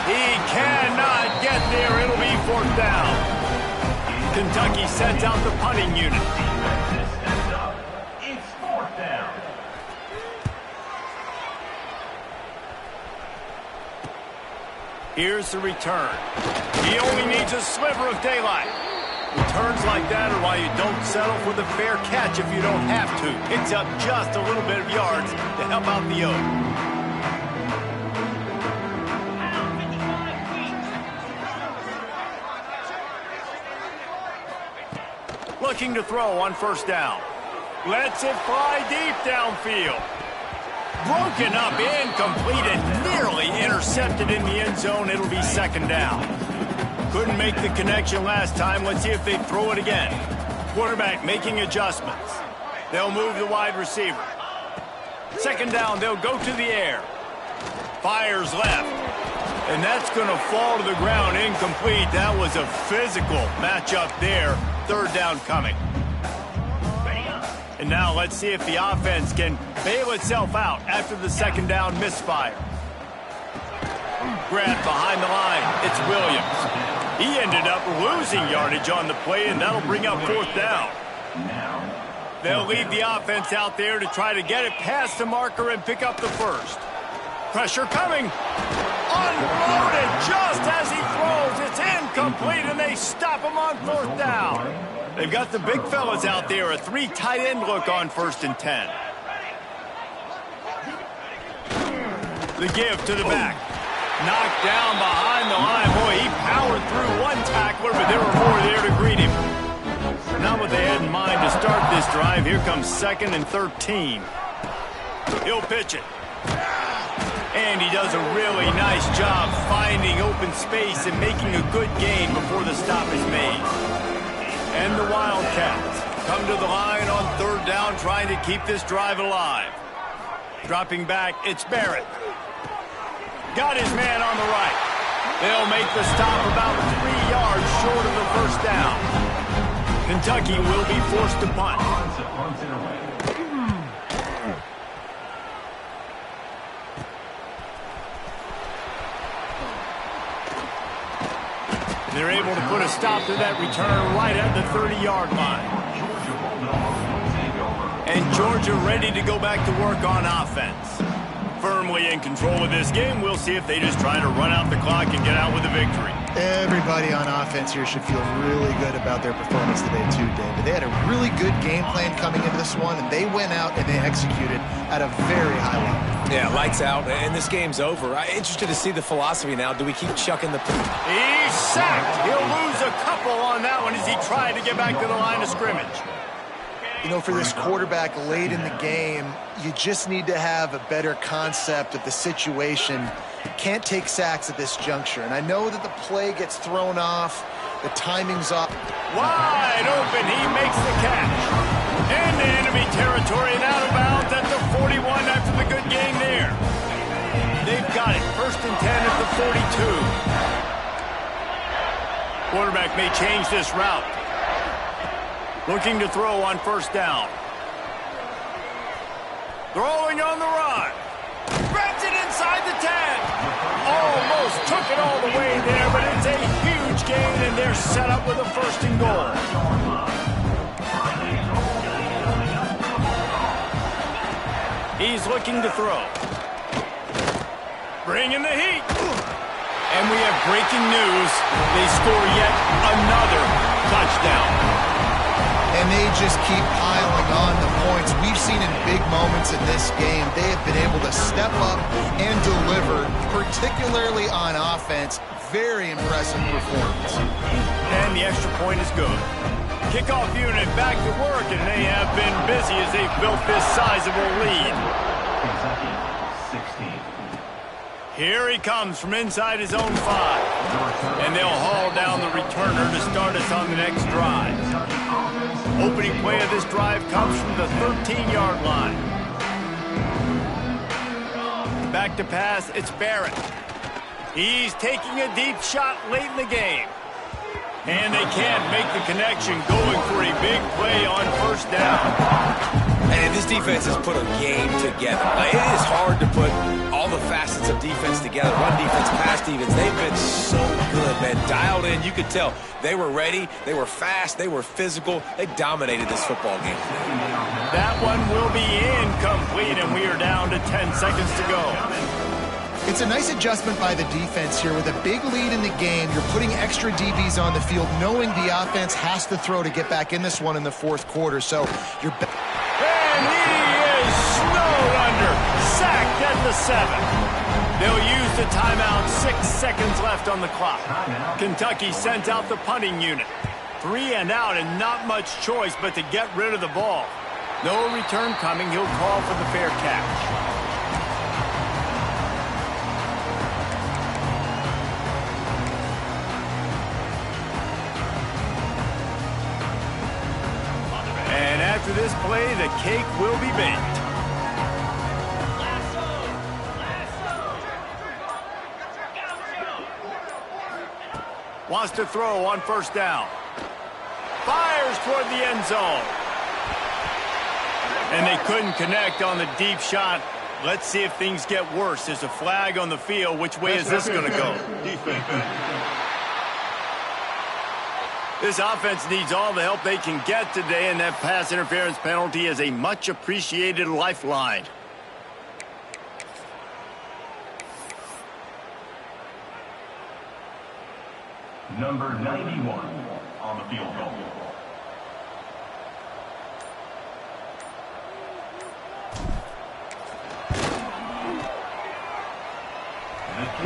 He cannot get there. It'll be 4th down. Kentucky sends out the punting unit. It's 4th down. Here's the return. He only needs a sliver of daylight. Returns like that are why you don't settle for the fair catch if you don't have to. Picks up just a little bit of yards to help out the Oak. Looking to throw on 1st down. Lets it fly deep downfield. Broken up, incomplete, and nearly intercepted in the end zone. It'll be 2nd down. Couldn't make the connection last time. Let's see if they throw it again. Quarterback making adjustments. They'll move the wide receiver. 2nd down, they'll go to the air. Fires left. And that's going to fall to the ground incomplete. That was a physical matchup there. 3rd down coming. And now let's see if the offense can bail itself out after the 2nd down misfire. Grabbed behind the line. It's Williams. He ended up losing yardage on the play, and that'll bring up 4th down. They'll leave the offense out there to try to get it past the marker and pick up the 1st. Pressure coming. Unloaded just as he throws. It's incomplete, and they stop him on 4th down. They've got the big fellas out there. A 3 tight end look on 1st and 10. The give to the back. Knocked down behind the line. Boy, he powered through one tackler, but there were more there to greet him. Not what they had in mind to start this drive. Here comes 2nd and 13. He'll pitch it. And he does a really nice job finding open space and making a good gain before the stop is made. And the Wildcats come to the line on 3rd down, trying to keep this drive alive. Dropping back, it's Barrett. Got his man on the right. They'll make the stop about 3 yards short of the 1st down. Kentucky will be forced to punt. They're able to put a stop to that return right at the 30-yard line. And Georgia ready to go back to work on offense. Firmly in control of this game. We'll see if they just try to run out the clock and get out with a victory. Everybody on offense here should feel really good about their performance today too, David. They had a really good game plan coming into this one, and they went out and they executed at a very high level. Yeah, lights out, and this game's over. I'm interested to see the philosophy now. Do we keep chucking the... He's sacked. He'll lose a couple on that one as he tried to get back to the line of scrimmage. You know, for this quarterback late in the game, you just need to have a better concept of the situation. Can't take sacks at this juncture. And I know that the play gets thrown off, the timing's off. Wide open, he makes the catch. Into enemy territory and out of bounds at the 41 after the good game there. They've got it. 1st and 10 at the 42. Quarterback may change this route. Looking to throw on 1st down. Throwing on the run. Grabs it inside the 10. Almost took it all the way there, but it's a huge gain, and they're set up with a 1st and goal. He's looking to throw. Bringing the heat. And we have breaking news. They score yet another touchdown. And they just keep piling on the points. We've seen in big moments in this game, they have been able to step up and deliver, particularly on offense. Very impressive performance. And the extra point is good. Kickoff unit back to work, and they have been busy as they've built this sizable lead. Here he comes from inside his own 5. And they'll haul down the returner to start us on the next drive. Opening play of this drive comes from the 13-yard line. Back to pass, it's Barrett. He's taking a deep shot late in the game. And they can't make the connection, going for a big play on first down. And this defense has put a game together. It is hard to put all the facets of defense together. Run defense, pass defense. They've been so good, man. Dialed in. You could tell they were ready. They were fast. They were physical. They dominated this football game. That one will be incomplete, and we are down to 10 seconds to go. It's a nice adjustment by the defense here. With a big lead in the game, you're putting extra DBs on the field, knowing the offense has to throw to get back in this one in the fourth quarter. So you're... And he is snowed under, sacked at the 7. They'll use the timeout, 6 seconds left on the clock. Kentucky sent out the punting unit. 3 and out, and not much choice but to get rid of the ball. No return coming. He'll call for the fair catch. And after this play, the cake will be baked. Wants to throw on first down. Fires toward the end zone. And they couldn't connect on the deep shot. Let's see if things get worse. There's a flag on the field. Which way is this going to go? This offense needs all the help they can get today, and that pass interference penalty is a much-appreciated lifeline. Number 91 on the field goal.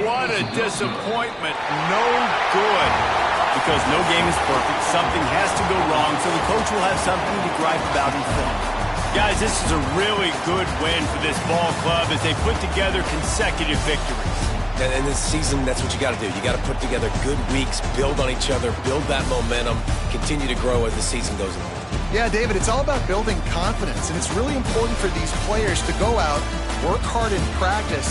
What a disappointment. No good. Because no game is perfect. Something has to go wrong, so the coach will have something to gripe about in film. Guys, this is a really good win for this ball club as they put together consecutive victories. And in this season, that's what you got to do. You got to put together good weeks, build on each other, build that momentum, continue to grow as the season goes on. Yeah, David, it's all about building confidence, and it's really important for these players to go out, work hard in practice,